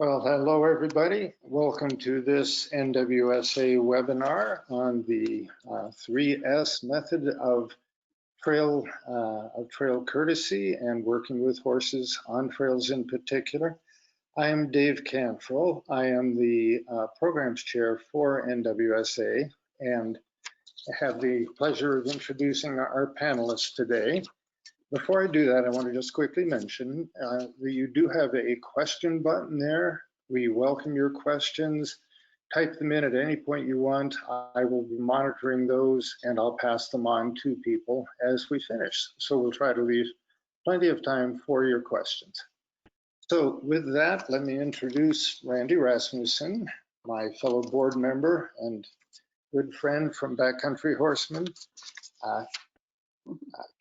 Well, hello everybody. Welcome to this NWSA webinar on the 3S method of trail courtesy and working with horses on trails in particular. I am Dave Cantrell. I am the programs chair for NWSA and have the pleasure of introducing our panelists today. Before I do that, I want to just quickly mention that you do have a question button there. We welcome your questions. Type them in at any point you want. I will be monitoring those and I'll pass them on to people as we finish. So we'll try to leave plenty of time for your questions. So with that, let me introduce Randy Rasmussen, my fellow board member and good friend from Backcountry Horsemen.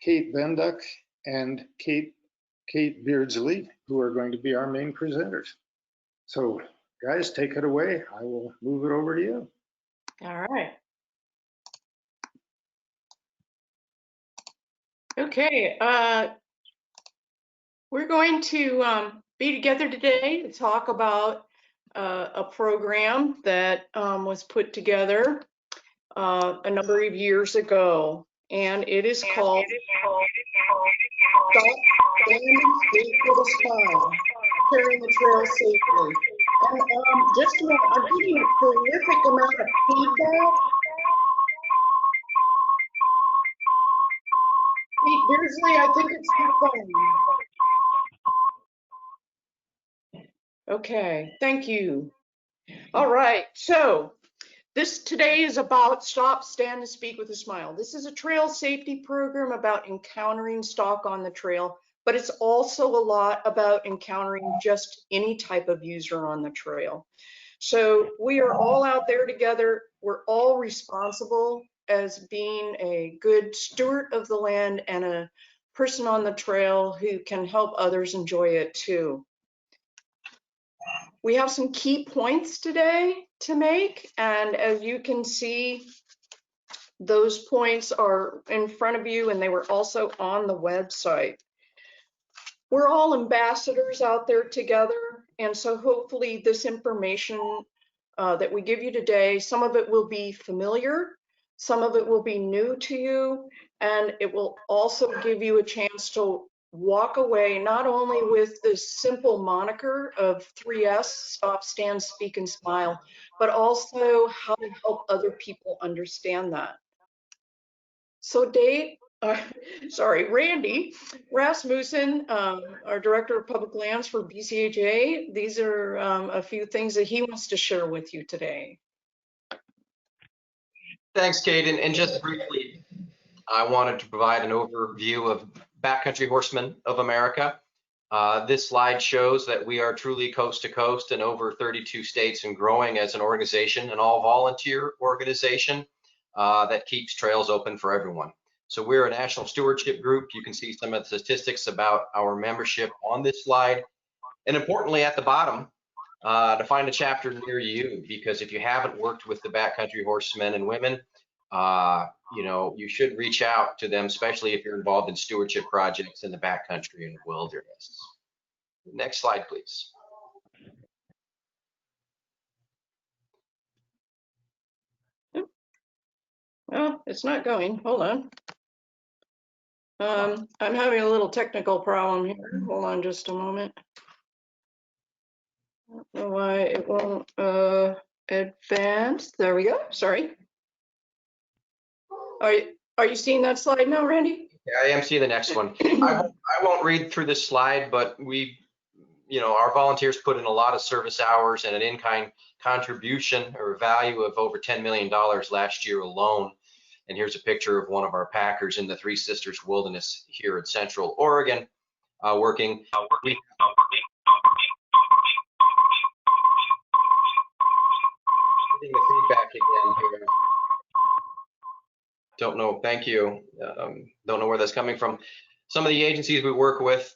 Cate Bendock and Cate Beardsley, who are going to be our main presenters. So guys, take it away. I will move it over to you. All right. Okay, we're going to be together today to talk about a program that was put together a number of years ago, and it is called Stop, Stand, and Speak with a Smile, Carrying the Trail Safely. And just a minute, I'm getting a terrific amount of feedback. Pete Beardsley, I think it's your phone. Okay, thank you. All right, so this today is about Stop, Stand, and Speak with a Smile. This is a trail safety program about encountering stock on the trail, but it's also a lot about encountering just any type of user on the trail. So we are all out there together. We're all responsible as being a good steward of the land and a person on the trail who can help others enjoy it too. We have some key points today to make, and as you can see, those points are in front of you and they were also on the website. We're all ambassadors out there together, and so hopefully this information that we give you today, some of it will be familiar, some of it will be new to you, and it will also give you a chance to walk away not only with this simple moniker of 3S, Stop, Stand, Speak, and Smile, but also how to help other people understand that. So Randy Rasmussen, our Director of Public Lands for BCHA, these are a few things that he wants to share with you today. Thanks, Cate, and just briefly, I wanted to provide an overview of Backcountry Horsemen of America. This slide shows that we are truly coast to coast in over 32 states and growing as an organization, an all-volunteer organization that keeps trails open for everyone. So we're a national stewardship group. You can see some of the statistics about our membership on this slide. And importantly, at the bottom, to find a chapter near you, because if you haven't worked with the Backcountry Horsemen and women, you know, you should reach out to them, especially if you're involved in stewardship projects in the backcountry and wilderness. Next slide, please. Well, it's not going. Hold on. I'm having a little technical problem here. Hold on just a moment. I don't know why it won't advance. There we go. Sorry. Are you seeing that slide now, Randy? Yeah, I am seeing the next one. I won't read through this slide, but our volunteers put in a lot of service hours and an in-kind contribution or value of over $10 million last year alone. And here's a picture of one of our packers in the Three Sisters Wilderness here in Central Oregon, working. Getting the feedback again here. Don't know, thank you. Don't know where that's coming from. Some of the agencies we work with,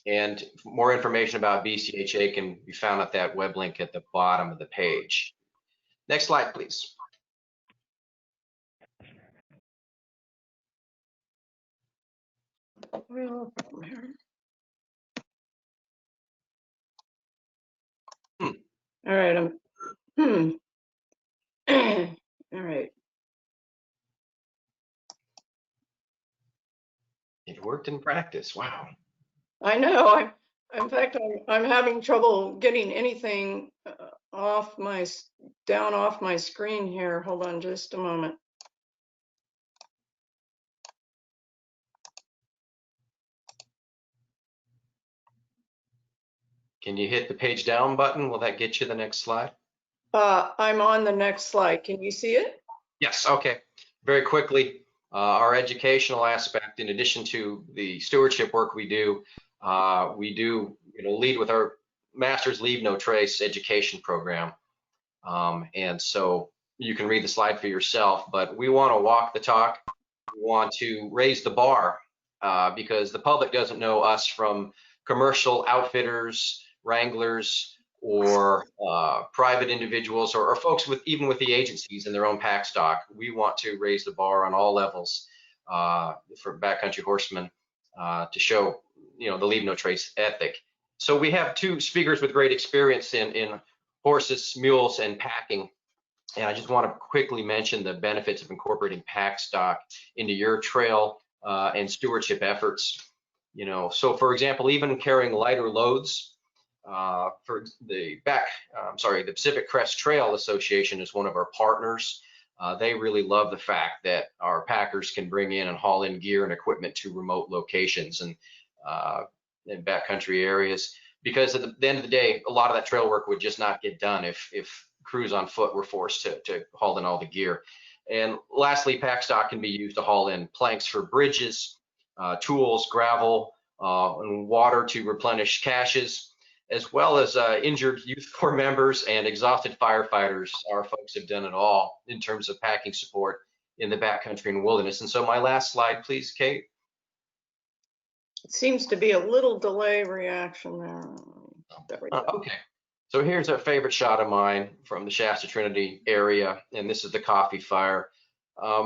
and more information about BCHA can be found at that web link at the bottom of the page. Next slide, please. All right, all right. It worked in practice. Wow. I know. In fact, I'm having trouble getting anything down off my screen here. Hold on just a moment. Can you hit the page down button? Will that get you the next slide? I'm on the next slide. Can you see it? Yes, okay. Very quickly, our educational aspect, in addition to the stewardship work we do lead with our Master's Leave No Trace education program. And so you can read the slide for yourself, but we want to walk the talk. We want to raise the bar because the public doesn't know us from commercial outfitters, wranglers, or private individuals, or folks even with the agencies in their own pack stock. We want to raise the bar on all levels for backcountry horsemen to show, the leave no trace ethic. So we have two speakers with great experience in horses, mules, and packing. And I just want to quickly mention the benefits of incorporating pack stock into your trail and stewardship efforts. So for example, even carrying lighter loads, for the Pacific Crest Trail Association is one of our partners. They really love the fact that our packers can bring in and haul in gear and equipment to remote locations and in backcountry areas, because at the end of the day, a lot of that trail work would just not get done if crews on foot were forced to haul in all the gear. And lastly, pack stock can be used to haul in planks for bridges, tools, gravel, and water to replenish caches, as well as injured youth corps members and exhausted firefighters. Our folks have done it all in terms of packing support in the backcountry and wilderness. And so my last slide, please, Kate. It seems to be a little delay reaction there. There we go. Okay. So here's a favorite shot of mine from the Shasta Trinity area, and this is the coffee fire. A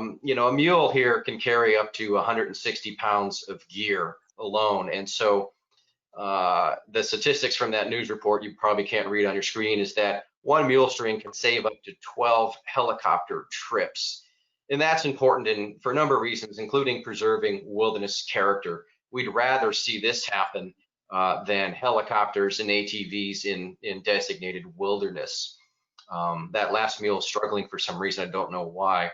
mule here can carry up to 160 pounds of gear alone. And so the statistics from that news report you probably can't read on your screen is that one mule string can save up to 12 helicopter trips. And that's important for a number of reasons, including preserving wilderness character. We'd rather see this happen than helicopters and ATVs in designated wilderness. That last mule is struggling for some reason, I don't know why.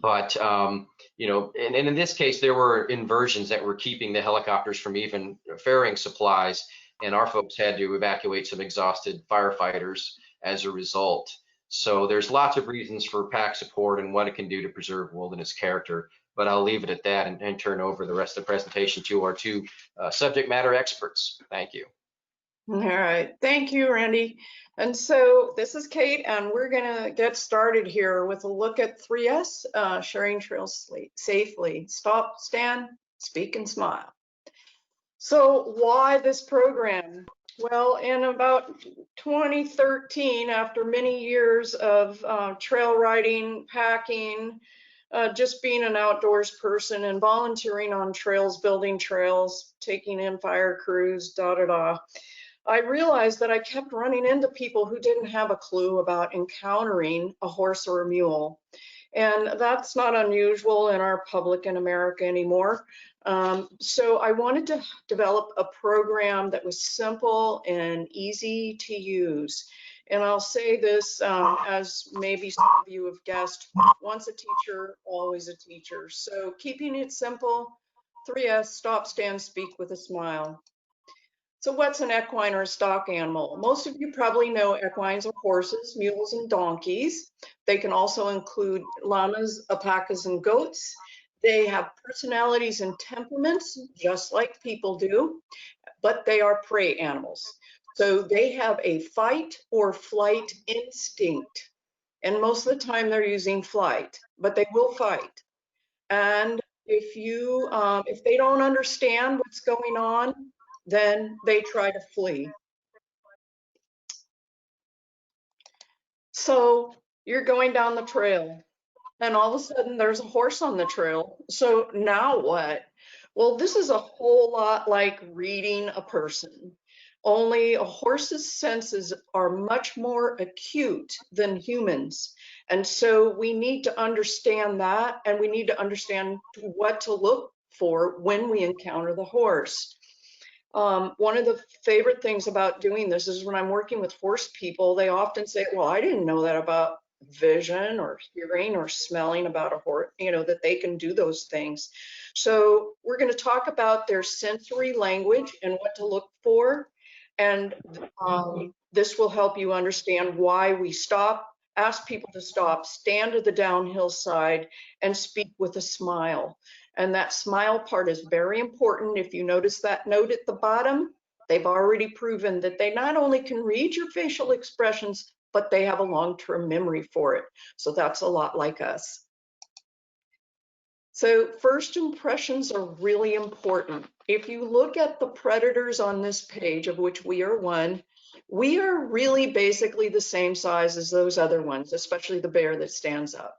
But, and in this case, there were inversions that were keeping the helicopters from even ferrying supplies, and our folks had to evacuate some exhausted firefighters as a result. So there's lots of reasons for pack support and what it can do to preserve wilderness character, but I'll leave it at that and turn over the rest of the presentation to our two subject matter experts. Thank you. All right, thank you, Randy. And so this is Kate, and we're gonna get started here with a look at 3S, sharing trails safely. Stop, stand, speak, and smile. So why this program? Well, in about 2013, after many years of trail riding, packing, just being an outdoors person and volunteering on trails, building trails, taking in fire crews, I realized that I kept running into people who didn't have a clue about encountering a horse or a mule. And that's not unusual in our public in America anymore. So I wanted to develop a program that was simple and easy to use. And I'll say this as maybe some of you have guessed, once a teacher, always a teacher. So keeping it simple, 3S, stop, stand, speak with a smile. So what's an equine or a stock animal? Most of you probably know equines are horses, mules, and donkeys. They can also include llamas, alpacas, and goats. They have personalities and temperaments, just like people do, but they are prey animals. So they have a fight or flight instinct. And most of the time they're using flight, but they will fight. And if they don't understand what's going on, then they try to flee. So you're going down the trail and all of a sudden there's a horse on the trail. So now what? Well, this is a whole lot like reading a person. only a horse's senses are much more acute than humans. And so we need to understand that, and we need to understand what to look for when we encounter the horse. One of the favorite things about doing this is when I'm working with horse people, they often say, well, I didn't know that about vision or hearing or smelling about a horse, that they can do those things. So we're going to talk about their sensory language and what to look for. And this will help you understand why we stop, ask people to stop, stand to the downhill side, and speak with a smile. And that smile part is very important. If you notice that note at the bottom, they've already proven that they not only can read your facial expressions, but they have a long-term memory for it. So that's a lot like us. So first impressions are really important. If you look at the predators on this page, of which we are one, we are really basically the same size as those other ones, especially the bear that stands up.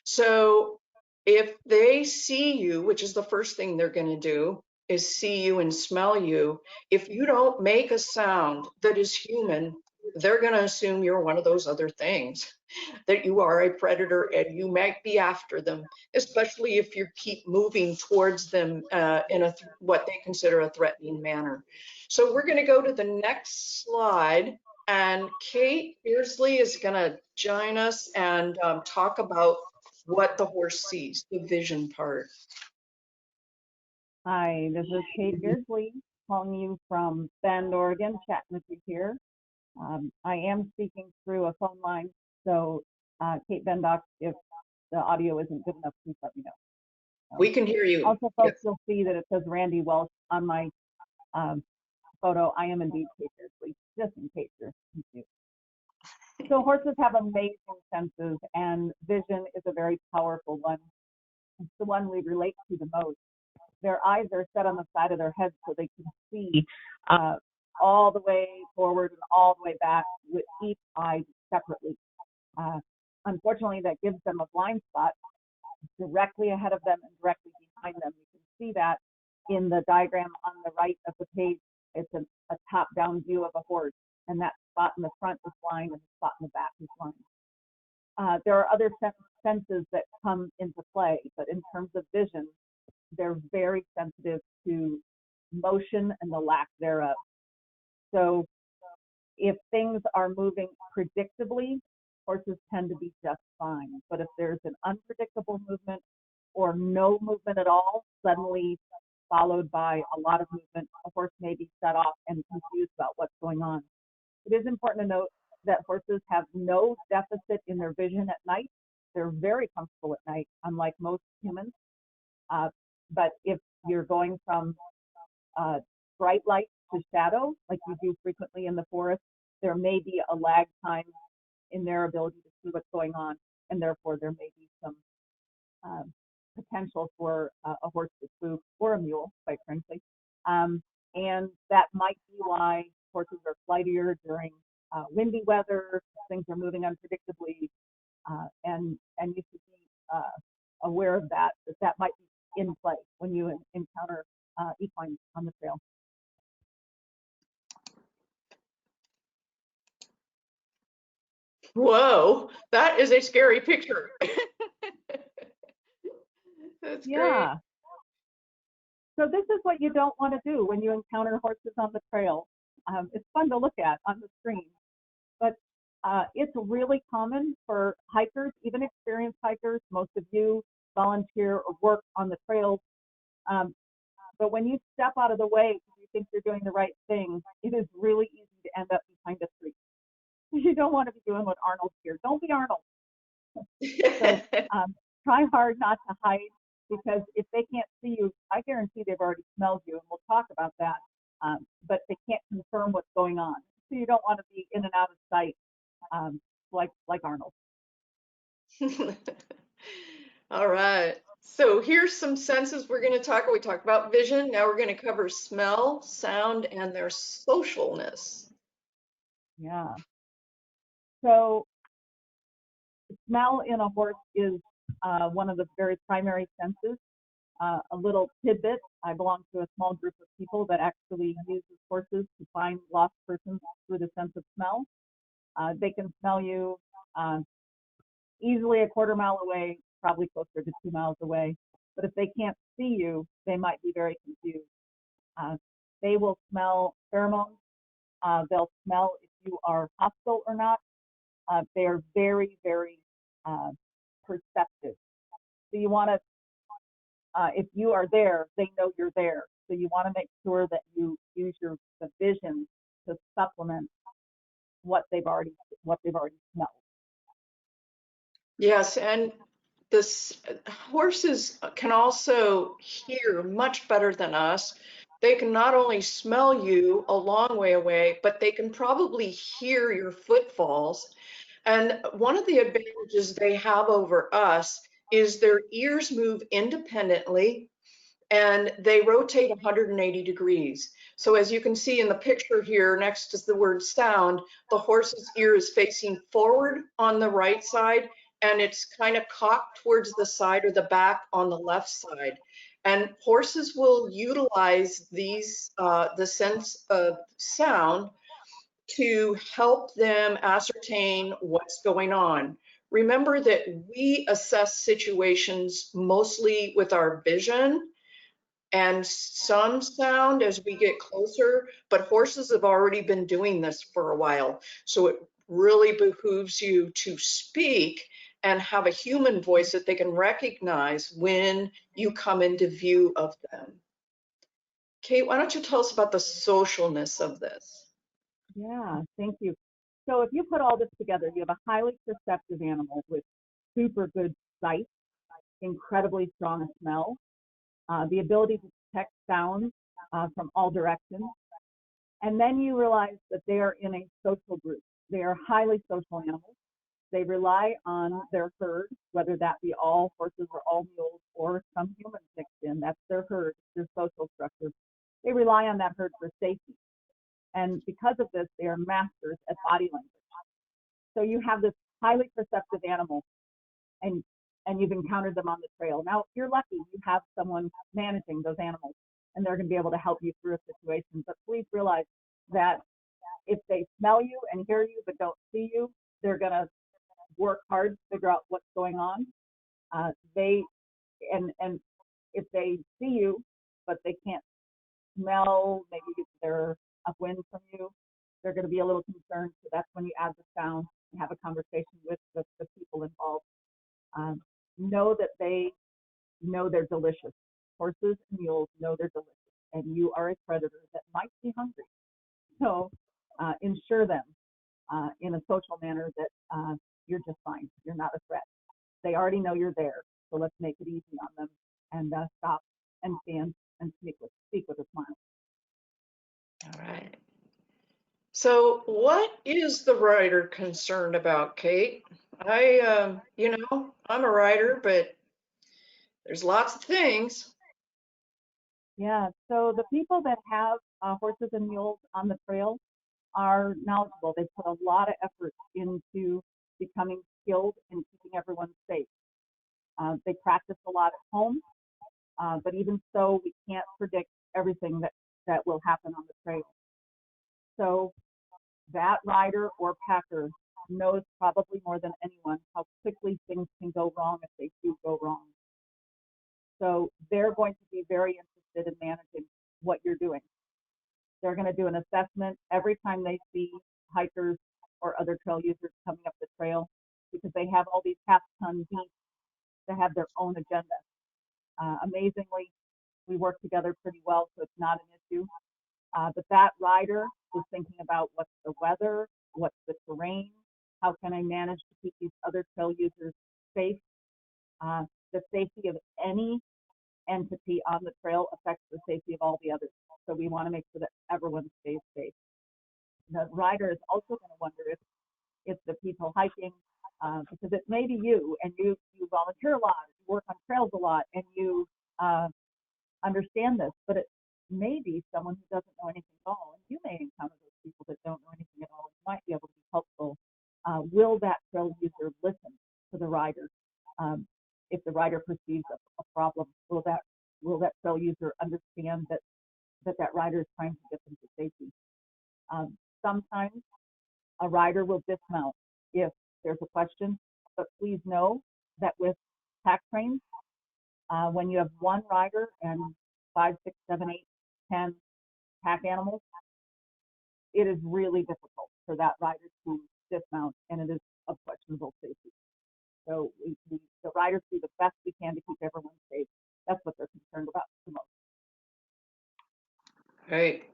So if they see you, which is the first thing they're going to do, is see you and smell you. If you don't make a sound that is human, they're going to assume you're one of those other things, that you are a predator and you might be after them, especially if you keep moving towards them in what they consider a threatening manner. So we're going to go to the next slide, and Cate Beardsley is going to join us and talk about what the horse sees, the vision part. Hi, this is Cate Beardsley calling you from Bend, Oregon, chatting with you here. I am speaking through a phone line, so Cate Bendock, if the audio isn't good enough, please let me know. We can hear you. Also, folks, you'll see that it says Randy Welsh on my photo. I am indeed Cate Beardsley, just in case you're confused. So horses have amazing senses, and vision is a very powerful one. It's the one we relate to the most. Their eyes are set on the side of their heads so they can see all the way forward and all the way back with each eye separately. Unfortunately, that gives them a blind spot directly ahead of them and directly behind them. You can see that in the diagram on the right of the page. It's a top-down view of a horse, and that spot in the front is blind and the spot in the back is blind. There are other senses that come into play, but in terms of vision, they're very sensitive to motion and the lack thereof. So if things are moving predictably, horses tend to be just fine. But if there's an unpredictable movement or no movement at all, suddenly followed by a lot of movement, a horse may be set off and confused about what's going on. It is important to note that horses have no deficit in their vision at night. They're very comfortable at night, unlike most humans. But if you're going from bright light to shadow, like you do frequently in the forest, there may be a lag time in their ability to see what's going on, and therefore there may be some potential for a horse to spook, or a mule, quite frankly. And that might be why horses are flightier during windy weather, things are moving unpredictably, and you should be aware of that might be in play when you encounter equines on the trail. Whoa, that is a scary picture. That's Yeah. So this is what you don't want to do when you encounter horses on the trail. It's fun to look at on the screen, but it's really common for hikers, even experienced hikers. Most of you volunteer or work on the trails. But when you step out of the way because you think you're doing the right thing, it is really easy to end up behind a tree. You don't want to be doing what Arnold's here. Don't be Arnold. So try hard not to hide, because if they can't see you, I guarantee they've already smelled you, and we'll talk about that. But they can't confirm what's going on. So you don't want to be in and out of sight like Arnold. All right. So here's some senses we're going to talk. We talked about vision. Now we're going to cover smell, sound, and their socialness. Yeah. So smell in a horse is one of the very primary senses. a little tidbit. I belong to a small group of people that actually uses horses to find lost persons through the sense of smell. They can smell you easily a quarter mile away, probably closer to 2 miles away. But if they can't see you, they might be very confused. They will smell pheromones. They'll smell if you are hostile or not. They are very, very perceptive. So you want to, if you are there, they know you're there. So you want to make sure that you use the vision to supplement what they've already smelled. Yes, and this horses can also hear much better than us. They can not only smell you a long way away, but they can probably hear your footfalls. And one of the advantages they have over us is their ears move independently and they rotate 180 degrees. So as you can see in the picture here, next to the word sound, the horse's ear is facing forward on the right side, and it's kind of cocked towards the side or the back on the left side. And horses will utilize these, the sense of sound to help them ascertain what's going on. Remember that we assess situations mostly with our vision and some sound as we get closer, but horses have already been doing this for a while. So it really behooves you to speak and have a human voice that they can recognize when you come into view of them. Cate, why don't you tell us about the socialness of this? Yeah, thank you. So if you put all this together, you have a highly perceptive animal with super good sight, incredibly strong smell, the ability to detect sounds from all directions. And then you realize that they are in a social group. They are highly social animals. They rely on their herd, whether that be all horses or all mules or some humans mixed in. That's their herd, their social structure. They rely on that herd for safety. And because of this, they are masters at body language. So you have this highly perceptive animal, and you've encountered them on the trail. Now, you're lucky you have someone managing those animals, and they're going to be able to help you through a situation. But please realize that if they smell you and hear you but don't see you, they're going to work hard to figure out what's going on. And if they see you but they can't smell, maybe they're upwind from you, they're going to be a little concerned. So that's when you add the sound and have a conversation with the people involved. Know that they know they're delicious. Horses and mules know they're delicious, and you are a predator that might be hungry. So ensure them in a social manner that you're just fine. You're not a threat. They already know you're there, so let's make it easy on them and stop and stand and speak with a smile. All right. So what is the rider concerned about, Cate? I'm a rider, but there's lots of things. Yeah, so the people that have horses and mules on the trail are knowledgeable. They put a lot of effort into becoming skilled in keeping everyone safe. They practice a lot at home, but even so, we can't predict everything that will happen on the trail. So that rider or packer knows probably more than anyone how quickly things can go wrong if they do go wrong. So they're going to be very interested in managing what you're doing. They're going to do an assessment every time they see hikers or other trail users coming up the trail, because they have all these half-ton beasts that have their own agenda. Amazingly, we work together pretty well, so it's not an issue. But that rider is thinking about what's the weather, what's the terrain, how can I manage to keep these other trail users safe. The safety of any entity on the trail affects the safety of all the others. So we want to make sure that everyone stays safe. The rider is also going to wonder if the people hiking, because it may be you, and you volunteer a lot, you work on trails a lot, and you understand this, but it may be someone who doesn't know anything at all. And you may encounter those people that don't know anything at all and might be able to be helpful. Will that trail user listen to the rider? If the rider perceives a problem, will that will that trail user understand that that rider is trying to get them to safety. Sometimes a rider will dismount if there's a question, but please know that with pack trains, when you have one rider and 5, 6, 7, 8, 10 pack animals, it is really difficult for that rider to dismount, and it is of questionable safety. So the riders do the best we can to keep everyone safe. That's what they're concerned about the most. Right.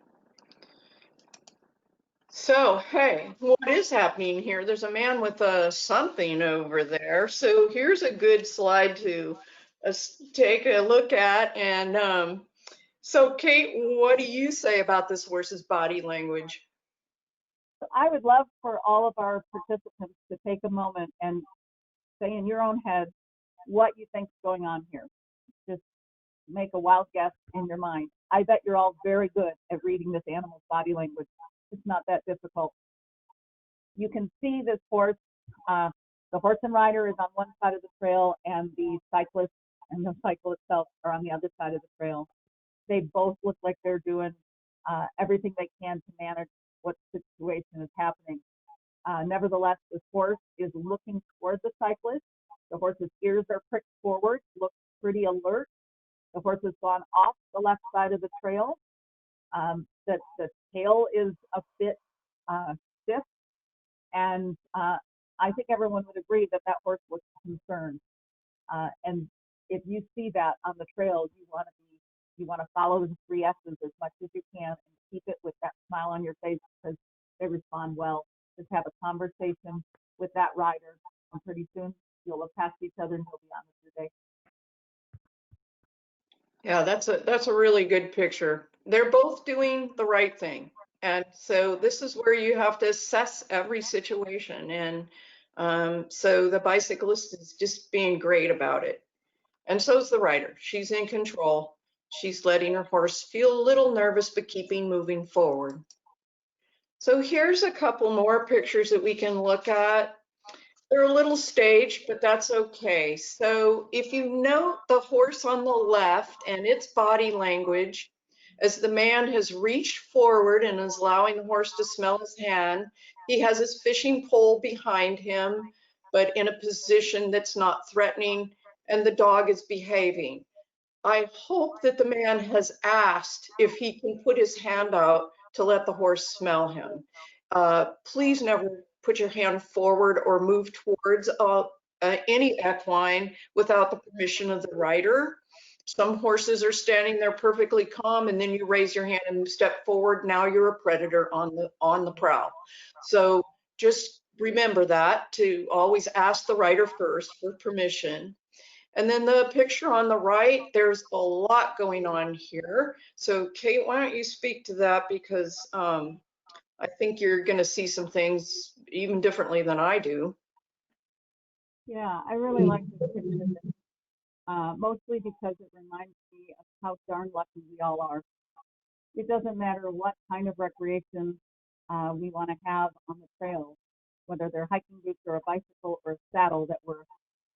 So, hey, what is happening here? There's a man with something over there. So here's a good slide to take a look at. And so, Cate, what do you say about this horse's body language? I would love for all of our participants to take a moment and say in your own head what you think is going on here. Just make a wild guess in your mind. I bet you're all very good at reading this animal's body language. It's not that difficult. You can see this horse, the horse and rider is on one side of the trail, and the cyclist and the cycle itself are on the other side of the trail. They both look like they're doing everything they can to manage what situation is happening. Nevertheless, this horse is looking toward the cyclist. The horse's ears are pricked forward, looks pretty alert. The horse has gone off the left side of the trail. The tail is a bit stiff, and I think everyone would agree that that horse looks concerned. And if you see that on the trail, you want to follow the 3 S's as much as you can and keep it with that smile on your face, because they respond well. Just have a conversation with that rider, and pretty soon you'll have passed each other and you'll be on with your day. Yeah, that's a really good picture. They're both doing the right thing. And so this is where you have to assess every situation. And so the bicyclist is just being great about it. And so is the rider. She's in control. She's letting her horse feel a little nervous, but keeping moving forward. So here's a couple more pictures that we can look at. They're a little staged, but that's okay. So if you note the horse on the left and its body language, as the man has reached forward and is allowing the horse to smell his hand, he has his fishing pole behind him, but in a position that's not threatening, and the dog is behaving. I hope that the man has asked if he can put his hand out to let the horse smell him. Please never put your hand forward or move towards any equine without the permission of the rider. Some horses are standing there perfectly calm, and then you raise your hand and step forward. Now you're a predator on the prowl. So just remember that, to always ask the rider first for permission. And then the picture on the right, there's a lot going on here. So Cate, why don't you speak to that, because I think you're going to see some things even differently than I do. Yeah, I really like this picture, mostly because it reminds me of how darn lucky we all are. It doesn't matter what kind of recreation we want to have on the trail, whether they're hiking boots or a bicycle or a saddle that we're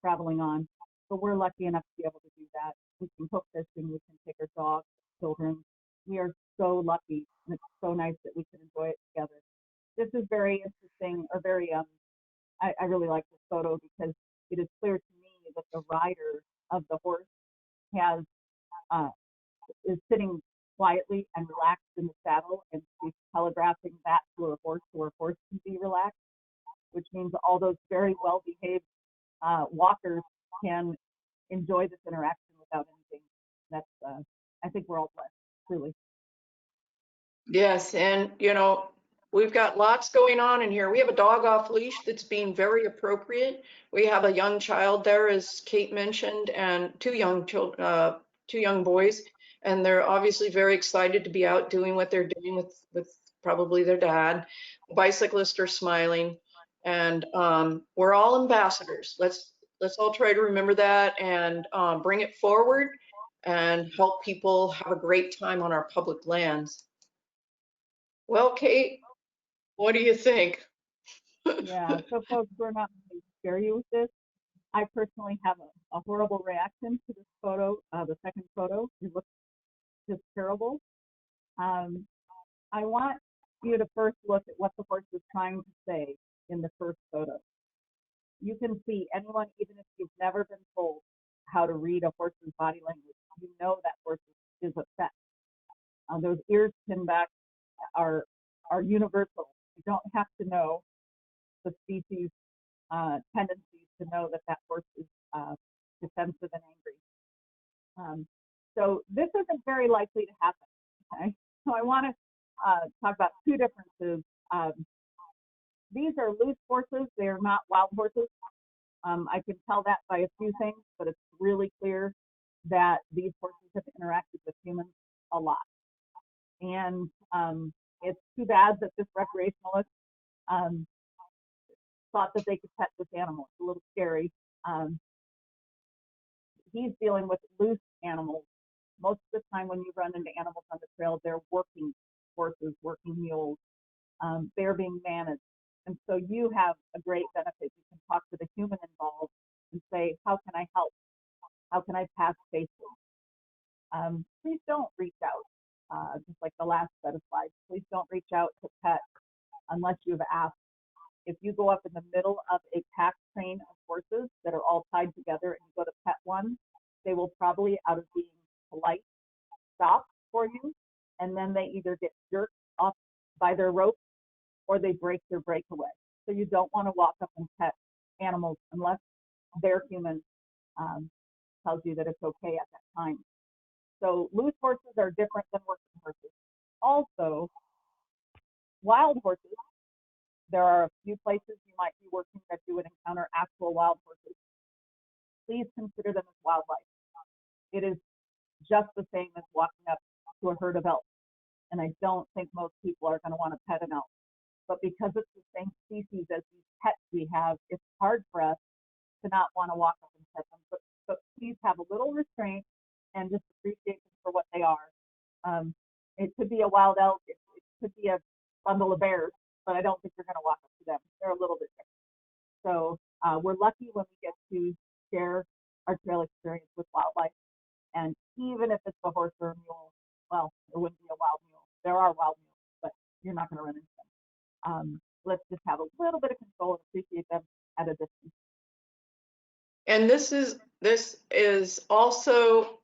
traveling on. But we're lucky enough to be able to do that. We can hook fishing, we can take our dogs, children. We are so lucky, and it's so nice that we can enjoy it together. This is very interesting, or very, I really like this photo because it is clear to me that the rider of the horse has is sitting quietly and relaxed in the saddle, and she's telegraphing that to her horse so her horse can be relaxed, which means all those very well-behaved walkers can enjoy this interaction without anything. That's, I think we're all blessed, truly. Yes, and we've got lots going on in here. We have a dog off leash that's being very appropriate. We have a young child there, as Cate mentioned, and two young boys, and they're obviously very excited to be out doing what they're doing with probably their dad. The bicyclists are smiling, and we're all ambassadors. Let's all try to remember that and bring it forward and help people have a great time on our public lands. Well, Cate, what do you think? Yeah, so folks, we're not going to scare you with this. I personally have a horrible reaction to this photo, the second photo. It looks just terrible. I want you to first look at what the horse is trying to say in the first photo. You can see anyone, even if you've never been told how to read a horse's body language, you know that horse is upset. Those ears pinned back are universal. You don't have to know the species tendencies to know that that horse is defensive and angry. So this isn't very likely to happen. Okay, so I want to talk about two differences. These are loose horses; they are not wild horses. I can tell that by a few things, but it's really clear that these horses have interacted with humans a lot. And it's too bad that this recreationalist thought that they could pet this animal. It's a little scary. He's dealing with loose animals. Most of the time when you run into animals on the trail, they're working horses, working mules. They're being managed. And so you have a great benefit. You can talk to the human involved and say, how can I help? How can I pass safely? Please don't reach out, just like the last set of slides. Please don't reach out to pet unless you've asked. If you go up in the middle of a pack train of horses that are all tied together and you go to pet one, they will probably, out of being polite, stop for you, and then they either get jerked off by their rope or they break their breakaway. So you don't want to walk up and pet animals unless their human tells you that it's okay at that time. So loose horses are different than working horses. Also, wild horses, there are a few places you might be working that you would encounter actual wild horses. Please consider them as wildlife. It is just the same as walking up to a herd of elk. And I don't think most people are going to want to pet an elk. But because it's the same species as these pets we have, it's hard for us to not want to walk up and pet them. But please have a little restraint and just appreciate them for what they are. It could be a wild elk, it could be a bundle of bears, but I don't think you're going to walk up to them. They're a little bit different. So we're lucky when we get to share our trail experience with wildlife. And even if it's a horse or a mule, well, it wouldn't be a wild mule. There are wild mules, but you're not going to run into them. Let's just have a little bit of control and appreciate them at a distance. And this is also,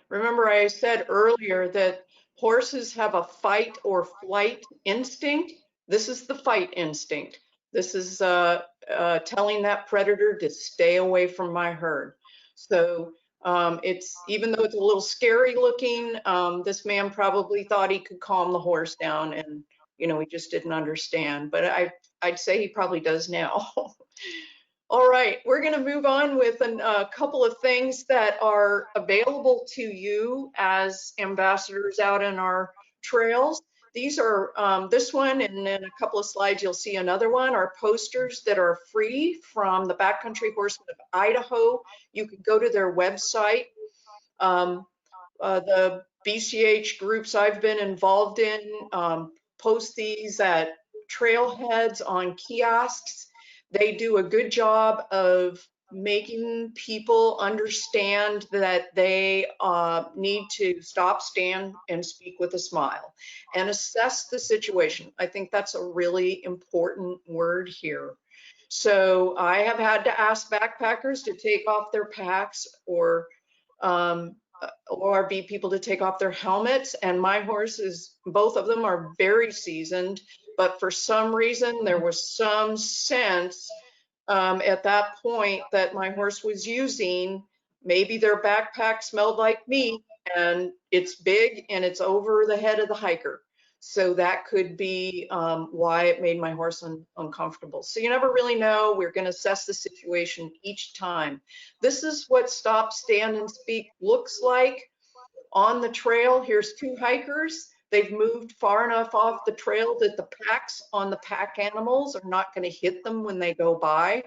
remember I said earlier that horses have a fight or flight instinct. This is the fight instinct. This is telling that predator to stay away from my herd. So it's, even though it's a little scary looking, this man probably thought he could calm the horse down, and he just didn't understand. But I'd say he probably does now. All right, we're going to move on with a couple of things that are available to you as ambassadors out in our trails. These are, this one, and in a couple of slides you'll see another one, are posters that are free from the Backcountry Horsemen of Idaho. You can go to their website. The BCH groups I've been involved in post these at trailheads on kiosks. They do a good job of making people understand that they need to stop, stand, and speak with a smile and assess the situation. I think that's a really important word here. So I have had to ask backpackers to take off their packs or be people to take off their helmets, and my horses, both of them, are very seasoned, but for some reason there was some sense at that point that my horse was using, maybe their backpack smelled like me, and it's big and it's over the head of the hiker. So that could be why it made my horse uncomfortable. So you never really know. We're going to assess the situation each time. This is what Stop, Stand, and Speak looks like on the trail. Here's two hikers. They've moved far enough off the trail that the packs on the pack animals are not going to hit them when they go by.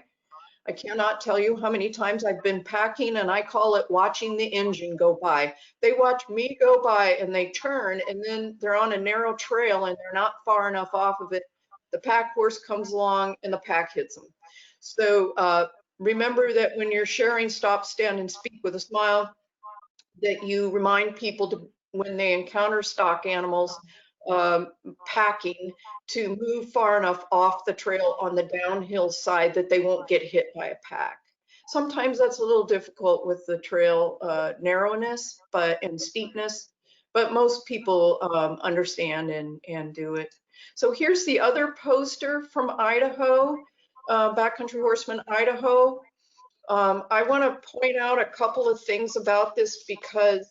I cannot tell you how many times I've been packing, and I call it watching the engine go by. They watch me go by and they turn, and then they're on a narrow trail and they're not far enough off of it. The pack horse comes along and the pack hits them. So remember that when you're sharing Stop, Stand, and Speak with a Smile, that you remind people to, when they encounter stock animals packing, to move far enough off the trail on the downhill side that they won't get hit by a pack. Sometimes that's a little difficult with the trail narrowness and steepness, but most people understand and do it. So here's the other poster from Idaho, Backcountry Horsemen, Idaho. I want to point out a couple of things about this, because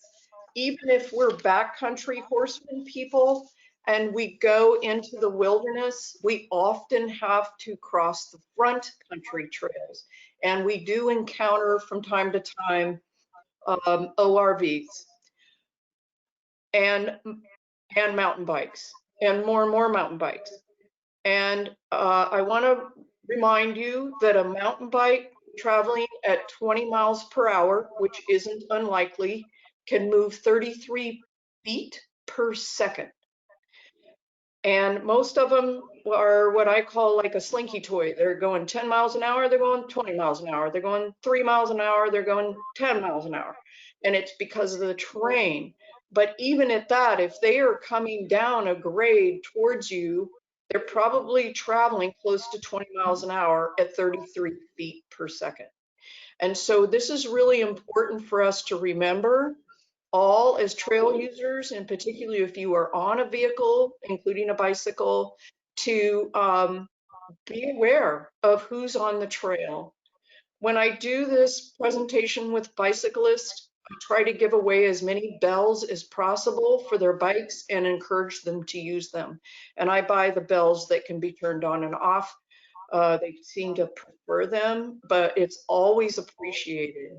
even if we're backcountry horsemen people and we go into the wilderness, we often have to cross the front country trails. And we do encounter from time to time ORVs and mountain bikes and more mountain bikes. And I want to remind you that a mountain bike traveling at 20 miles per hour, which isn't unlikely, can move 33 feet per second. And most of them are what I call like a slinky toy. They're going 10 miles an hour, they're going 20 miles an hour, they're going 3 miles an hour, they're going 10 miles an hour. And it's because of the terrain. But even at that, if they are coming down a grade towards you, they're probably traveling close to 20 miles an hour at 33 feet per second. And so this is really important for us to remember, all as trail users, and particularly if you are on a vehicle, including a bicycle, to be aware of who's on the trail. When I do this presentation with bicyclists, I try to give away as many bells as possible for their bikes and encourage them to use them. And I buy the bells that can be turned on and off. They seem to prefer them, but it's always appreciated.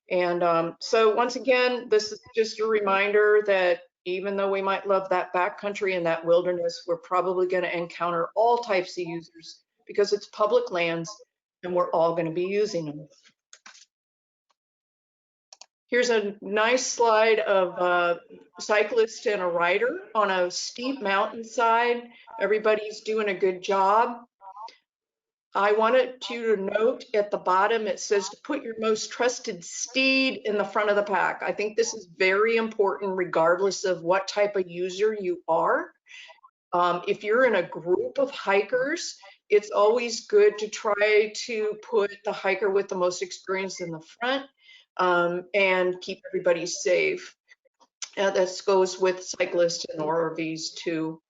And so once again, this is just a reminder that even though we might love that backcountry and that wilderness, we're probably going to encounter all types of users because it's public lands and we're all going to be using them. Here's a nice slide of a cyclist and a rider on a steep mountainside. Everybody's doing a good job. I wanted you to note at the bottom, it says to put your most trusted steed in the front of the pack. I think this is very important regardless of what type of user you are. If you're in a group of hikers, it's always good to try to put the hiker with the most experience in the front and keep everybody safe. This goes with cyclists and RVs too.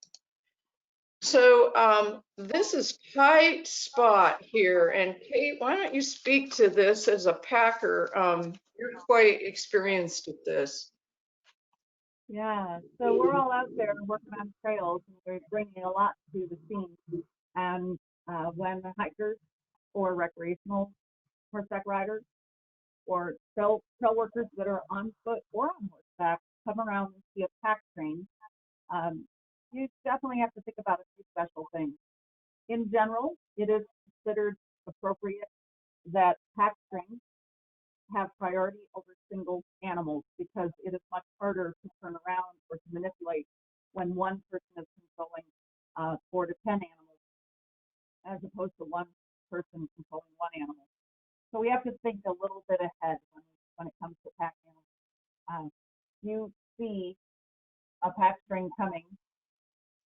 So this is tight spot here, and Cate, why don't you speak to this as a packer? You're quite experienced at this. Yeah, so we're all out there working on trails, and we're bringing a lot to the scene. And when the hikers or recreational horseback riders or trail workers that are on foot or on horseback come around and see a pack train, you definitely have to think about a few special things. In general, it is considered appropriate that pack trains have priority over single animals because it is much harder to turn around or to manipulate when one person is controlling 4 to 10 animals as opposed to one person controlling one animal. So we have to think a little bit ahead when it comes to pack animals. You see a pack train coming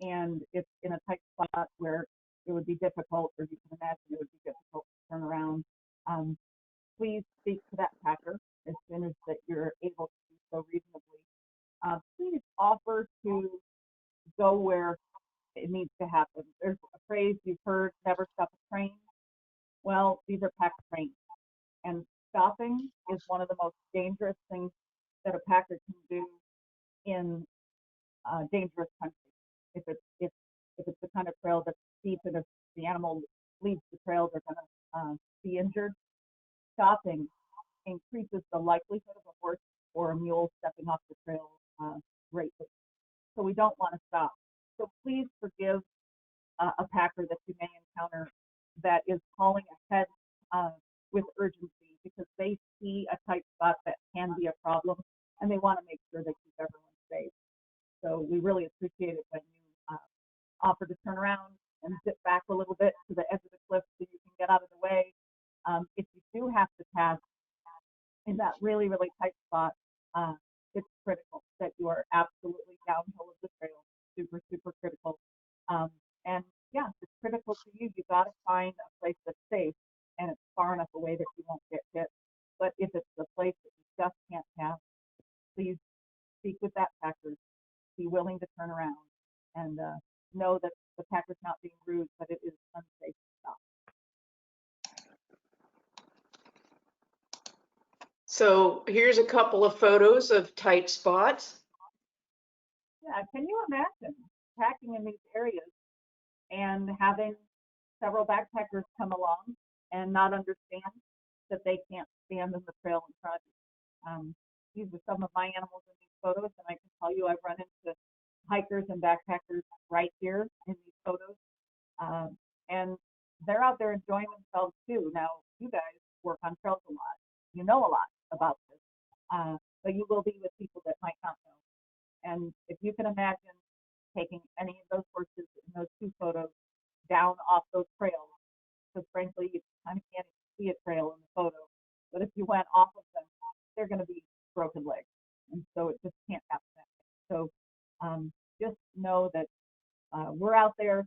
and it's in a tight spot where it would be difficult, or you can imagine it would be difficult to turn around. Please speak to that packer as soon as that you're able to do so reasonably. Please offer to go where it needs to happen. There's a phrase you've heard, never stop a train. Well, these are pack trains, and stopping is one of the most dangerous things that a packer can do in dangerous country. If it's the kind of trail that's steep and if the animal leaves the trail, they're going to be injured. Stopping increases the likelihood of a horse or a mule stepping off the trail greatly. So we don't want to stop. So please forgive a packer that you may encounter that is calling ahead with urgency because they see a tight spot that can be a problem and they want to make sure they keep everyone safe. So we really appreciate it when you offer to turn around and zip back a little bit to the edge of the cliff so you can get out of the way. If you do have to pass in that really, really tight spot, it's critical that you are absolutely downhill of the trail. Super, super critical. And yeah, it's critical to you. You got to find a place that's safe and it's far enough away that you won't get hit. But if it's a place that you just can't pass, please speak with that packer. Be willing to turn around and know that the packer's not being rude, but it is unsafe to stop. So here's a couple of photos of tight spots. Yeah, can you imagine packing in these areas and having several backpackers come along and not understand that they can't stand in the trail in front of you? These are some of my animals in these photos, and I can tell you I've run into hikers and backpackers right here in these photos, and they're out there enjoying themselves too. Now, you guys work on trails a lot. You know a lot about this, but you will be with people that might not know. And if you can imagine taking any of those horses in those two photos down off those trails, because frankly, you kind of can't see a trail in the photo, but if you went off of them, they're going to be broken legs. And so it just can't happen that way. So just know that we're out there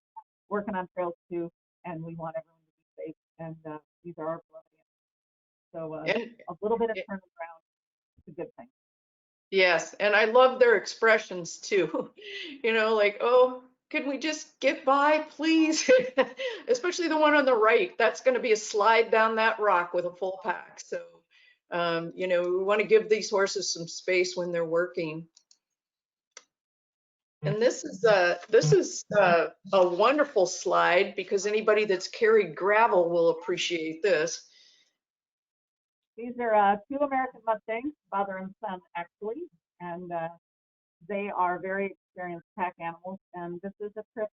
working on trails too, and we want everyone to be safe. And these are our beloved animals. So a little bit of turning around is a good thing. Yes, and I love their expressions too. You know, like, oh, can we just get by, please? Especially the one on the right. That's going to be a slide down that rock with a full pack. So, you know, we want to give these horses some space when they're working. And this is a wonderful slide because anybody that's carried gravel will appreciate this. These are two American Mustangs, father and son, actually, and they are very experienced pack animals. And this is a trip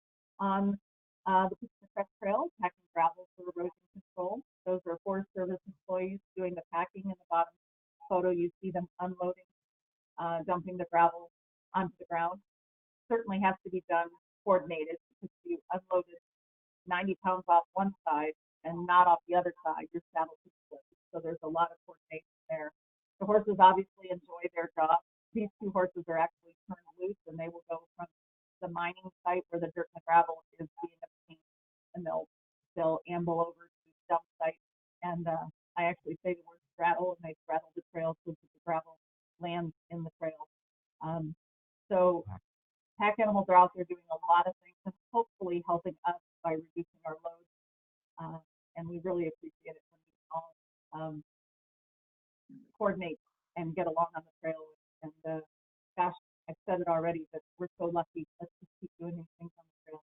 on the Pacific Crest Trail, packing gravel for erosion control. Those are Forest Service employees doing the packing. In the bottom photo, you see them unloading, dumping the gravel onto the ground. Certainly has to be done coordinated, because if you unloaded 90 pounds off one side and not off the other side, your saddle could slip. So there's a lot of coordination there. The horses obviously enjoy their job. These two horses are actually turned loose, and they will go from the mining site where the dirt and the gravel is being obtained, and they'll amble over to the dump site. And I actually say the word straddle, and they straddle the trail so that the gravel lands in the trail. So pack animals are out there doing a lot of things and hopefully helping us by reducing our loads. And we really appreciate it when we all coordinate and get along on the trail. And gosh, I've said it already, but we're so lucky. Let's just keep doing these things on the trail.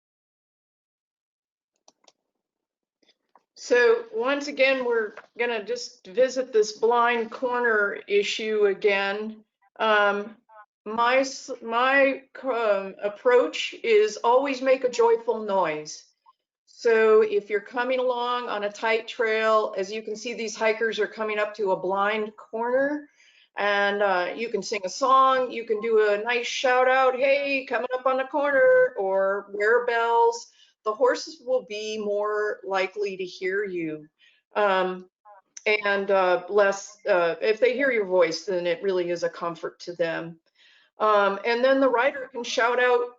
So once again, we're going to just visit this blind corner issue again. My approach is always make a joyful noise. So if you're coming along on a tight trail, as you can see, these hikers are coming up to a blind corner, and you can sing a song, you can do a nice shout out, hey, coming up on the corner, or wear bells. The horses will be more likely to hear you. And less, if they hear your voice, then it really is a comfort to them. And then the rider can shout out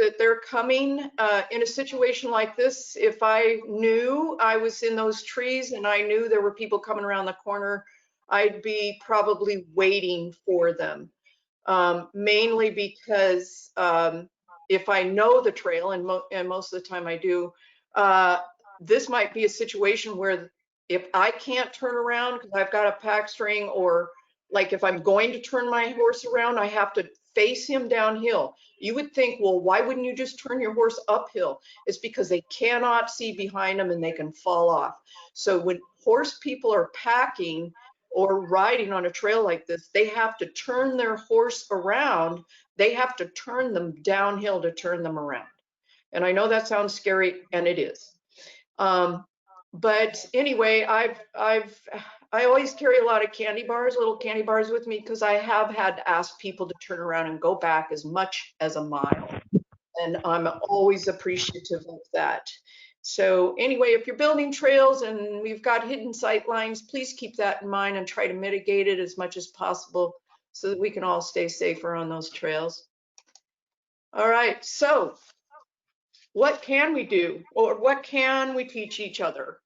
that they're coming. In a situation like this, if I knew I was in those trees and I knew there were people coming around the corner, I'd be probably waiting for them, mainly because if I know the trail, and most of the time I do, this might be a situation where if I can't turn around because I've got a pack string, or like if I'm going to turn my horse around, I have to face him downhill. You would think, well, why wouldn't you just turn your horse uphill? It's because they cannot see behind them and they can fall off. So when horse people are packing or riding on a trail like this, they have to turn their horse around. They have to turn them downhill to turn them around. And I know that sounds scary, and it is. But anyway, I always carry a lot of candy bars, little candy bars with me, because I have had to ask people to turn around and go back as much as a mile. And I'm always appreciative of that. So anyway, if you're building trails and we've got hidden sight lines, please keep that in mind and try to mitigate it as much as possible so that we can all stay safer on those trails. All right, so what can we do, or what can we teach each other?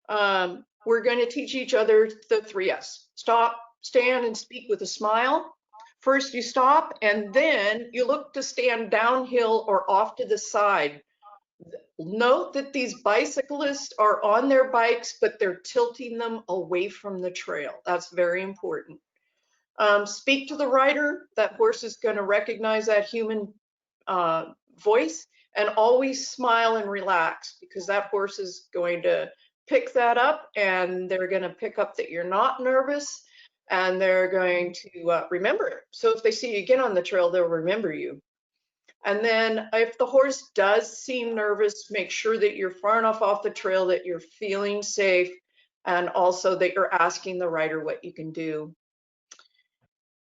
We're going to teach each other the 3S. Stop, stand, and speak with a smile. First you stop, and then you look to stand downhill or off to the side. Note that these bicyclists are on their bikes, but they're tilting them away from the trail. That's very important. Speak to the rider. That horse is going to recognize that human voice, and always smile and relax, because that horse is going to pick that up, and they're going to pick up that you're not nervous, and they're going to remember it. So if they see you again on the trail, they'll remember you. And then if the horse does seem nervous, make sure that you're far enough off the trail that you're feeling safe, and also that you're asking the rider what you can do.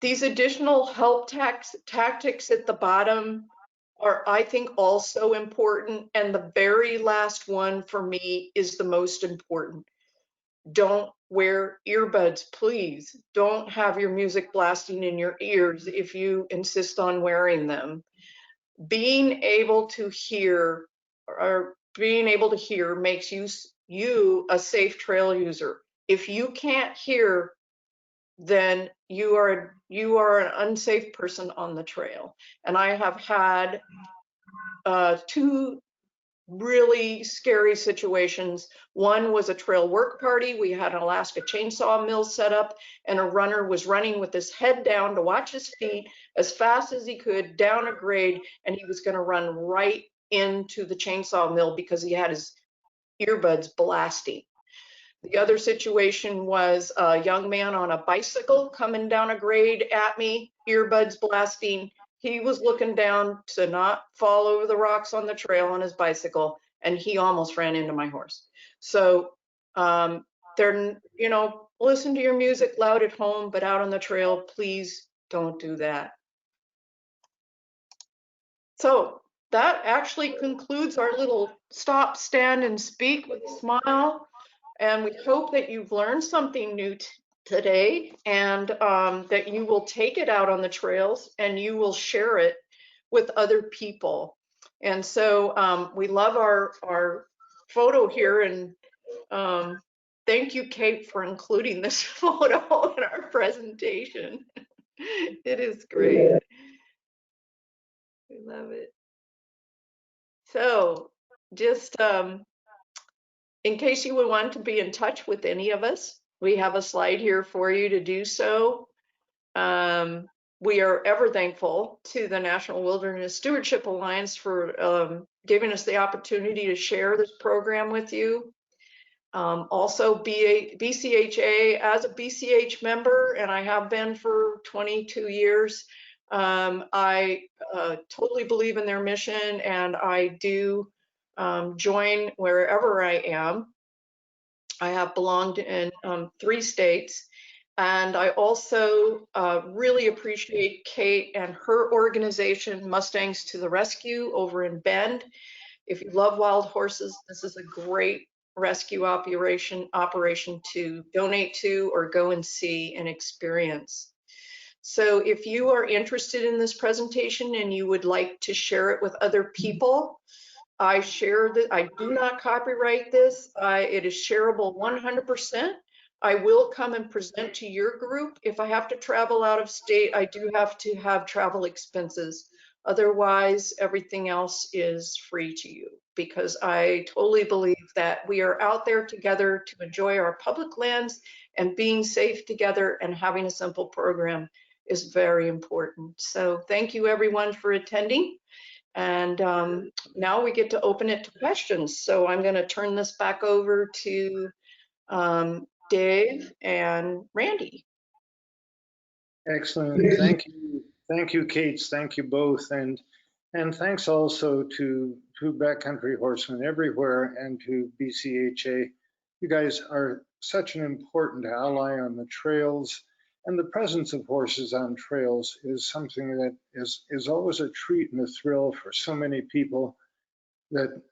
These additional help tactics at the bottom are, I think, also important. And the very last one for me is the most important. Don't wear earbuds, please. Don't have your music blasting in your ears if you insist on wearing them. Being able to hear makes you a safe trail user. If you can't hear, then you are an unsafe person on the trail. And I have had 2 really scary situations. One was a trail work party. We had an Alaska chainsaw mill set up, and a runner was running with his head down to watch his feet as fast as he could down a grade, and he was going to run right into the chainsaw mill because he had his earbuds blasting. The other situation was a young man on a bicycle coming down a grade at me, earbuds blasting. He was looking down to not fall over the rocks on the trail on his bicycle, and he almost ran into my horse. So listen to your music loud at home, but out on the trail, please don't do that. So that actually concludes our little stop, stand, and speak with a smile. And we hope that you've learned something new today, and that you will take it out on the trails and you will share it with other people. And so we love our photo here, and thank you, Cate, for including this photo in our presentation. It is great. We love it. So just in case you would want to be in touch with any of us, we have a slide here for you to do so. We are ever thankful to the National Wilderness Stewardship Alliance for giving us the opportunity to share this program with you. Also, BCHA, as a BCH member, and I have been for 22 years, I totally believe in their mission, and I do join wherever I am. I have belonged in 3 states, and I also really appreciate Cate and her organization, Mustangs to the Rescue, over in Bend. If you love wild horses, this is a great rescue operation to donate to or go and see and experience. So if you are interested in this presentation and you would like to share it with other people, I do not copyright this. It is shareable 100%. I will come and present to your group. If I have to travel out of state, I do have to have travel expenses. Otherwise, everything else is free to you, because I totally believe that we are out there together to enjoy our public lands, and being safe together and having a simple program is very important. So thank you everyone for attending. And now we get to open it to questions. So I'm going to turn this back over to Dave and Randy. Excellent. Thank you. Thank you, Cate. Thank you both. And thanks also to Backcountry Horsemen everywhere and to BCHA. You guys are such an important ally on the trails. And the presence of horses on trails is something that is always a treat and a thrill for so many people that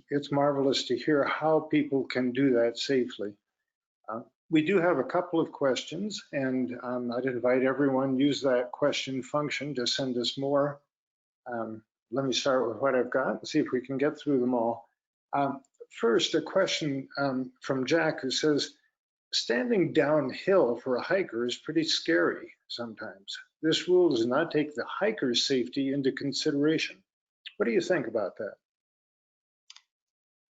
it's marvelous to hear how people can do that safely. We do have a couple of questions, and I'd invite everyone use that question function to send us more. Let me start with what I've got and see if we can get through them all. First, a question from Jack, who says, standing downhill for a hiker is pretty scary sometimes. This rule does not take the hiker's safety into consideration. What do you think about that?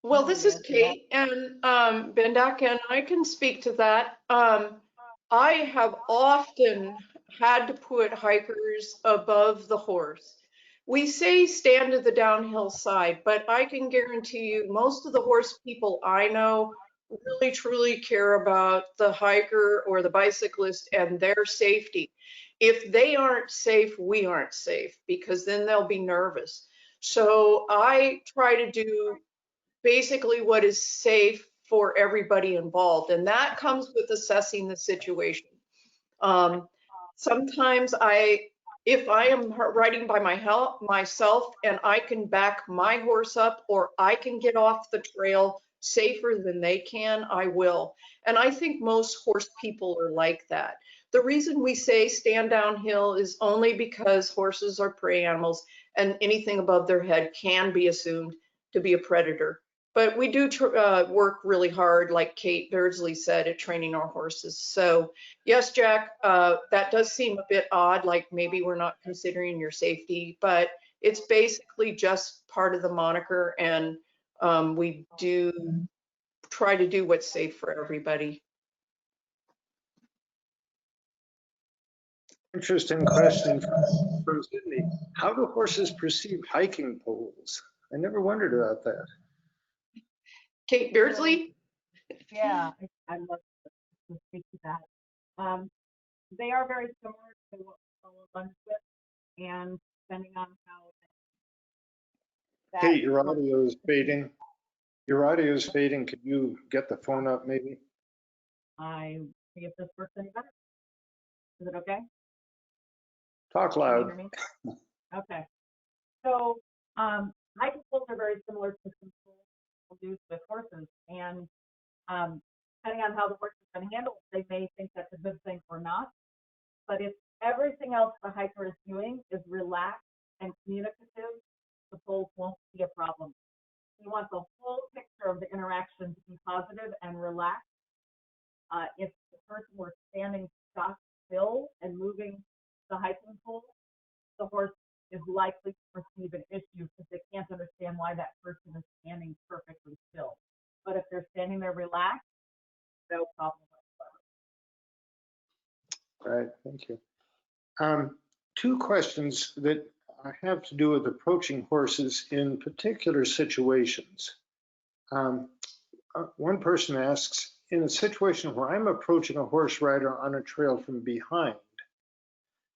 Well, this is Cate and Bendock, and I can speak to that. I have often had to put hikers above the horse. We say stand to the downhill side, but I can guarantee you most of the horse people I know really truly care about the hiker or the bicyclist and their safety. If they aren't safe, we aren't safe, because then they'll be nervous. So I try to do basically what is safe for everybody involved, and that comes with assessing the situation. Sometimes if I am riding by myself and I can back my horse up, or I can get off the trail safer than they can, I will. And I think most horse people are like that. The reason we say stand downhill is only because horses are prey animals, and anything above their head can be assumed to be a predator. But we do work really hard, like Cate Beardsley said, at training our horses. So yes, Jack, that does seem a bit odd, like maybe we're not considering your safety, but it's basically just part of the moniker, and we do try to do what's safe for everybody. Interesting question from Sydney. How do horses perceive hiking poles? I never wondered about that. Cate Beardsley? Yeah, I'd love to speak to that. They are very similar to what we lunge with, and depending on how that. Kate, your audio is fading. Your audio is fading. Could you get the phone up, maybe? I see if this works any better. Is it okay? Talk Can you loud. hear me? Okay. So hiking poles are very similar to some poles we'll use with horses, and depending on how the horse has been handled, they may think that's a good thing or not. But if everything else the hiker is doing is relaxed and communicative, the poles won't be a problem. You want the whole picture of the interaction to be positive and relaxed. If the person were standing stock still and moving the hiking pole, the horse is likely to perceive an issue because they can't understand why that person is standing perfectly still. But if they're standing there relaxed, no problem whatsoever. Right, thank you. Two questions that have to do with approaching horses in particular situations. One person asks, in a situation where I'm approaching a horse rider on a trail from behind,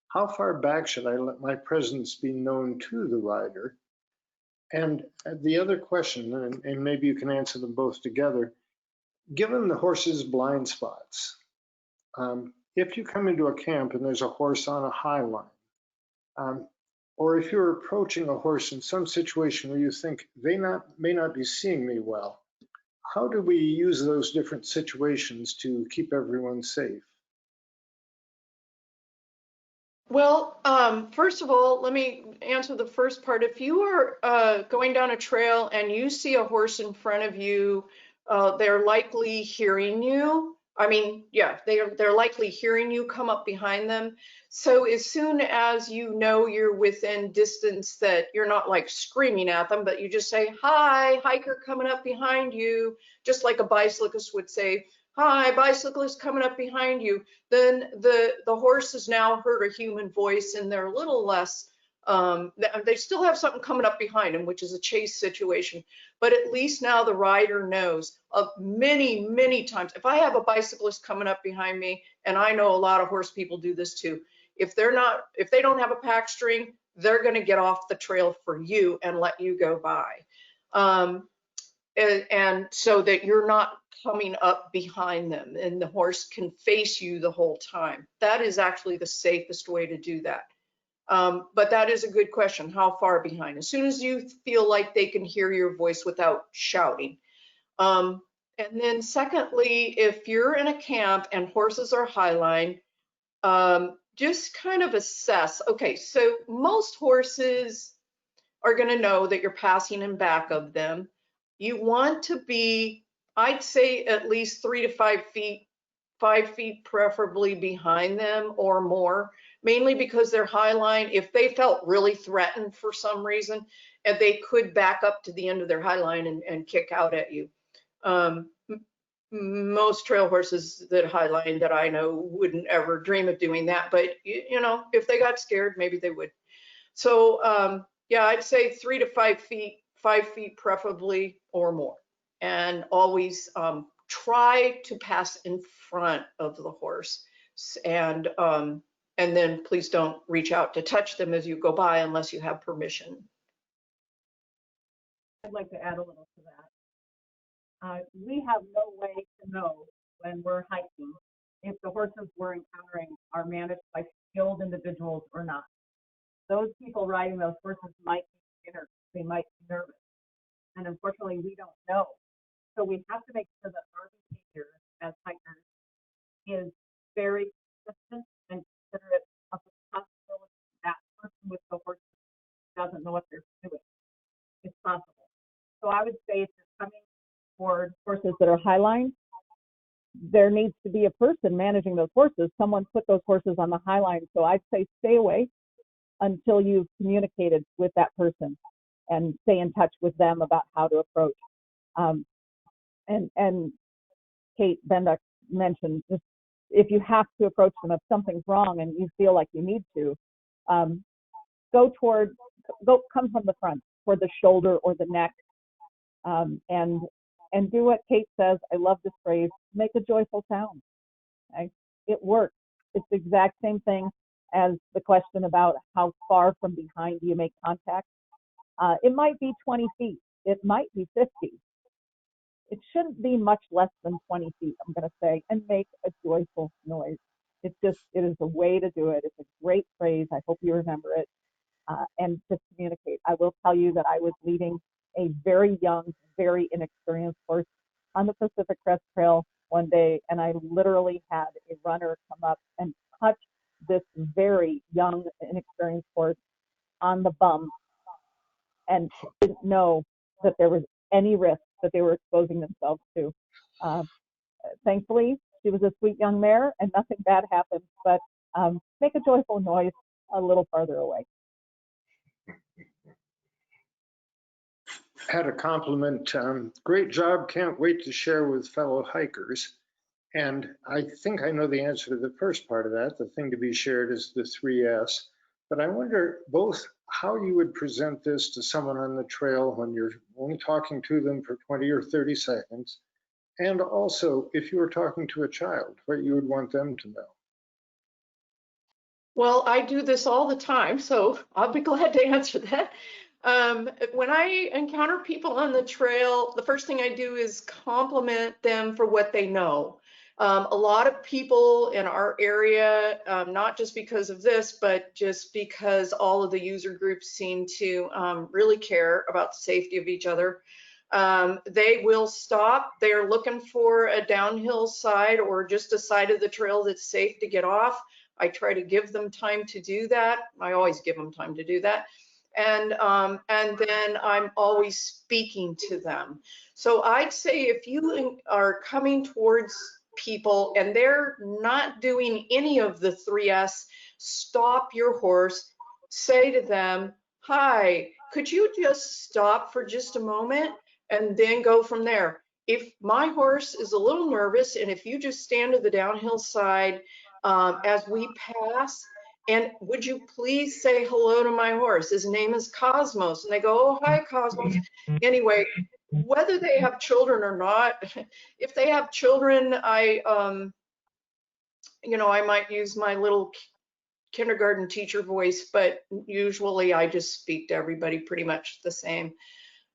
how far back should I let my presence be known to the rider? And the other question, and maybe you can answer them both together, given the horse's blind spots, if you come into a camp and there's a horse on a high line, or if you're approaching a horse in some situation where you think they may not be seeing me well, how do we use those different situations to keep everyone safe? Well, first of all, let me answer the first part. If you are going down a trail and you see a horse in front of you, they're likely hearing you. I mean, yeah, they're likely hearing you come up behind them. So as soon as you know you're within distance, that you're not like screaming at them, but you just say, "Hi, hiker coming up behind you," just like a bicyclist would say, "Hi, bicyclist coming up behind you," then the horse has now heard a human voice, and they're a little less, they still have something coming up behind them, which is a chase situation, but at least now the rider knows. Of many times, if I have a bicyclist coming up behind me, and I know a lot of horse people do this too, if they don't have a pack string, they're going to get off the trail for you and let you go by. And so that you're not coming up behind them and the horse can face you the whole time. That is actually the safest way to do that. But that is a good question. How far behind? As soon as you feel like they can hear your voice without shouting. And then secondly, if you're in a camp and horses are highline, just kind of assess. Okay, so most horses are going to know that you're passing in back of them. You want to be, I'd say, at least 3 to 5 feet, 5 feet preferably behind them or more, mainly because they're highline. If they felt really threatened for some reason, and they could back up to the end of their highline and kick out at you. Most trail horses that highline that I know wouldn't ever dream of doing that, but you know, if they got scared, maybe they would. So yeah, I'd say 3 to 5 feet, 5 feet preferably or more, and always try to pass in front of the horse, and then please don't reach out to touch them as you go by unless you have permission. I'd like to add a little to that. We have no way to know when we're hiking if the horses we're encountering are managed by skilled individuals or not. Those people riding those horses might be scared, they might be nervous, and unfortunately we don't know. So we have to make sure that our behavior as hikers is very consistent and considerate of the possibility that person with the horse doesn't know what they're doing. It's possible. So I would say if you're coming toward horses that are highline, there needs to be a person managing those horses. Someone put those horses on the highline. So I'd say stay away until you've communicated with that person and stay in touch with them about how to approach. And Cate Bendock mentioned, just if you have to approach them, if something's wrong and you feel like you need to, come from the front, toward the shoulder or the neck, and do what Cate says. I love this phrase, make a joyful sound. Okay? It works. It's the exact same thing as the question about how far from behind do you make contact. It might be 20 feet. It might be 50. It shouldn't be much less than 20 feet, I'm going to say, and make a joyful noise. It is a way to do it. It's a great phrase. I hope you remember it. And just communicate. I will tell you that I was leading a very young, very inexperienced horse on the Pacific Crest Trail one day, and I literally had a runner come up and touch this very young, inexperienced horse on the bum and didn't know that there was any risk that they were exposing themselves to. Thankfully, she was a sweet young mare and nothing bad happened, but make a joyful noise a little farther away. Had a compliment. Great job. Can't wait to share with fellow hikers. And I think I know the answer to the first part of that. The thing to be shared is the 3S. But I wonder both how you would present this to someone on the trail when you're only talking to them for 20 or 30 seconds, and also if you were talking to a child, what you would want them to know. Well, I do this all the time, so I'll be glad to answer that. When I encounter people on the trail, the first thing I do is compliment them for what they know. A lot of people in our area, not just because of this, but just because all of the user groups seem to really care about the safety of each other. They will stop. They're looking for a downhill side or just a side of the trail that's safe to get off. I try to give them time to do that. I always give them time to do that. And then I'm always speaking to them. So I'd say if you are coming towards people and they're not doing any of the 3S, stop your horse, say to them, hi, could you just stop for just a moment, and then go from there. If my horse is a little nervous, and if you just stand to the downhill side as we pass, and would you please say hello to my horse? His name is Cosmos. And they go, oh, hi, Cosmos. Anyway, whether they have children or not, if they have children, I might use my little kindergarten teacher voice, but usually I just speak to everybody pretty much the same.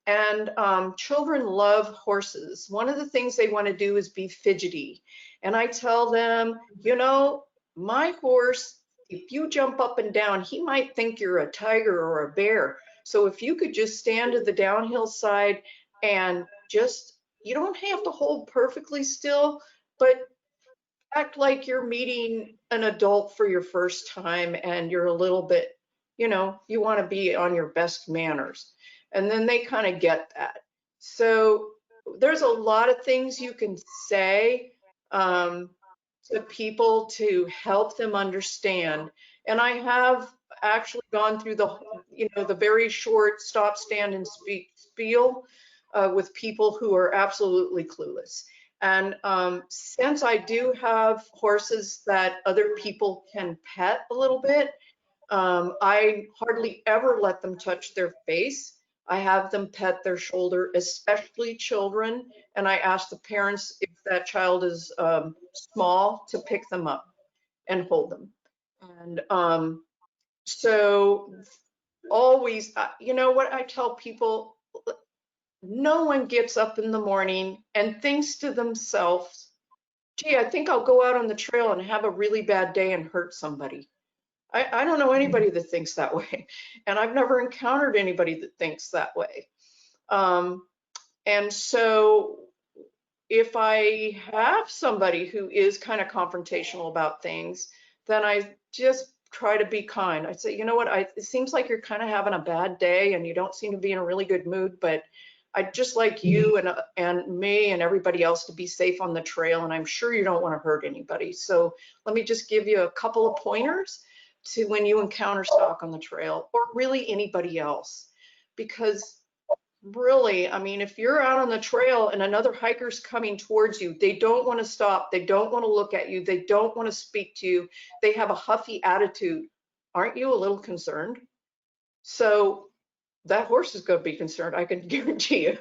And children love horses. One of the things they want to do is be fidgety. And I tell them, my horse if you jump up and down, he might think you're a tiger or a bear. So if you could just stand to the downhill side and just, you don't have to hold perfectly still, but act like you're meeting an adult for your first time and you're a little bit, you know, you want to be on your best manners. And then they kind of get that. So there's a lot of things you can say to people to help them understand. And I have actually gone through the, you know, the very short stop, stand, and speak spiel with people who are absolutely clueless. And since I do have horses that other people can pet a little bit, I hardly ever let them touch their face. I have them pet their shoulder, especially children, and I ask the parents if that child is small to pick them up and hold them. And so always, you know what I tell people, no one gets up in the morning and thinks to themselves, gee, I think I'll go out on the trail and have a really bad day and hurt somebody. I don't know anybody that thinks that way. And I've never encountered anybody that thinks that way. And so if I have somebody who is kind of confrontational about things, then I just try to be kind. I say, you know what, it seems like you're kind of having a bad day and you don't seem to be in a really good mood, but I'd just like you and me and everybody else to be safe on the trail, and I'm sure you don't want to hurt anybody. So let me just give you a couple of pointers to when you encounter stock on the trail, or really anybody else. Because really, I mean, if you're out on the trail and another hiker's coming towards you, they don't want to stop, they don't want to look at you, they don't want to speak to you, they have a huffy attitude. Aren't you a little concerned? So that horse is going to be concerned, I can guarantee you.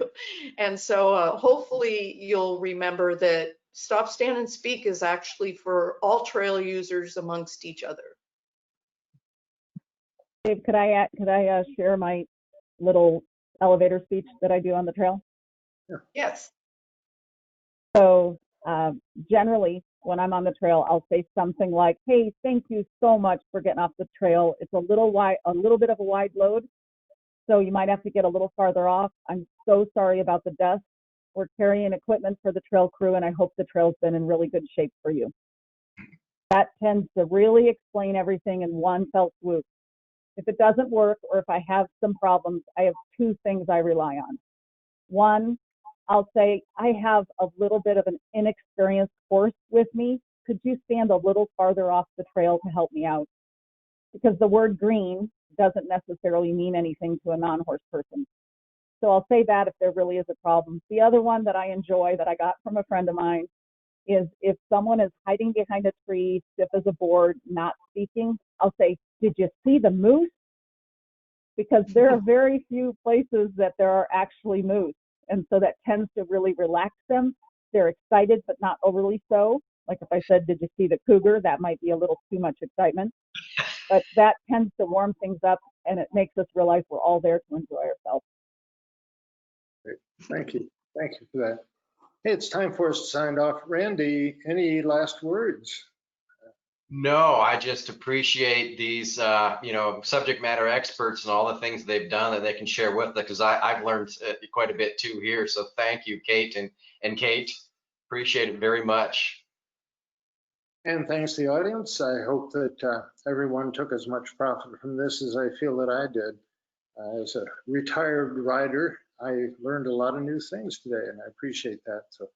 And so hopefully you'll remember that stop, stand, and speak is actually for all trail users amongst each other. Dave, could I share my little elevator speech that I do on the trail? Yes. So generally, when I'm on the trail, I'll say something like, "Hey, thank you so much for getting off the trail. It's a little bit of a wide load, so you might have to get a little farther off. I'm so sorry about the dust. We're carrying equipment for the trail crew, and I hope the trail's been in really good shape for you." That tends to really explain everything in one fell swoop. If it doesn't work, or if I have some problems, I have two things I rely on. One, I'll say, "I have a little bit of an inexperienced horse with me. Could you stand a little farther off the trail to help me out?" Because the word green doesn't necessarily mean anything to a non-horse person. So I'll say that if there really is a problem. The other one that I enjoy that I got from a friend of mine is if someone is hiding behind a tree, stiff as a board, not speaking, I'll say, "Did you see the moose?" Because there are very few places that there are actually moose. And so that tends to really relax them. They're excited, but not overly so. Like if I said, "Did you see the cougar?" That might be a little too much excitement. But that tends to warm things up, and it makes us realize we're all there to enjoy ourselves. Great. Thank you. Thank you for that. Hey, it's time for us to sign off. Randy, any last words? No, I just appreciate these, subject matter experts and all the things they've done that they can share with us, because I've learned quite a bit too here. So thank you, Cate and Cate. Appreciate it very much. And thanks to the audience. I hope that everyone took as much profit from this as I feel that I did. As a retired rider, I learned a lot of new things today, and I appreciate that. So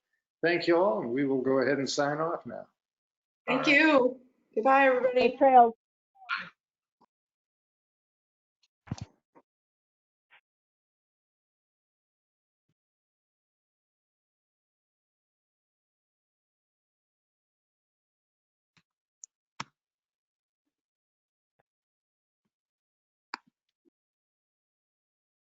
thank you all, and we will go ahead and sign off now. Thank you. Goodbye, everybody. Safe trails.